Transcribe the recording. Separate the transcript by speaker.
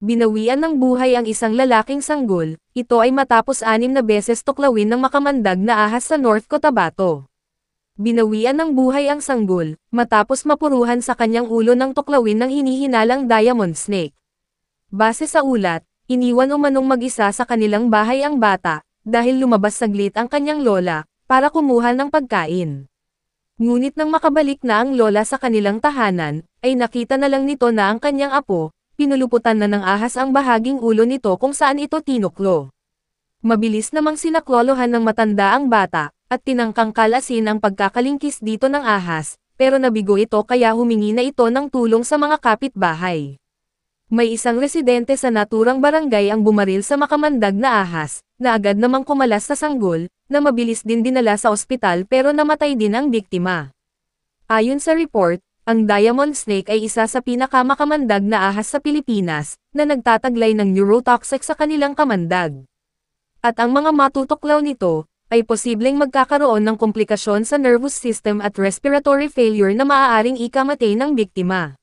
Speaker 1: Binawian ng buhay ang isang lalaking sanggol, ito ay matapos 6 na beses tuklawin ng makamandag na ahas sa North Cotabato. Binawian ng buhay ang sanggol, matapos mapuruhan sa kanyang ulo ng tuklawin ng hinihinalang diamond snake. Base sa ulat, iniwan umanong mag-isa sa kanilang bahay ang bata, dahil lumabas saglit ang kanyang lola, para kumuha ng pagkain. Ngunit nang makabalik na ang lola sa kanilang tahanan, ay nakita na lang nito na ang kanyang apo, pinuluputan na ng ahas ang bahaging ulo nito kung saan ito tinuklo. Mabilis namang sinaklolohan ng matanda ang bata, at tinangkang kalasin ang pagkakalingkis dito ng ahas, pero nabigo ito kaya humingi na ito ng tulong sa mga kapitbahay. May isang residente sa naturang barangay ang bumaril sa makamandag na ahas, na agad namang kumalas sa sanggol, na mabilis din dinala sa ospital pero namatay din ang biktima. Ayon sa report, ang diamond snake ay isa sa pinakamakamandag na ahas sa Pilipinas, na nagtataglay ng neurotoxic sa kanilang kamandag. At ang mga matutuklaw nito, ay posibleng magkakaroon ng komplikasyon sa nervous system at respiratory failure na maaaring ikamatay ng biktima.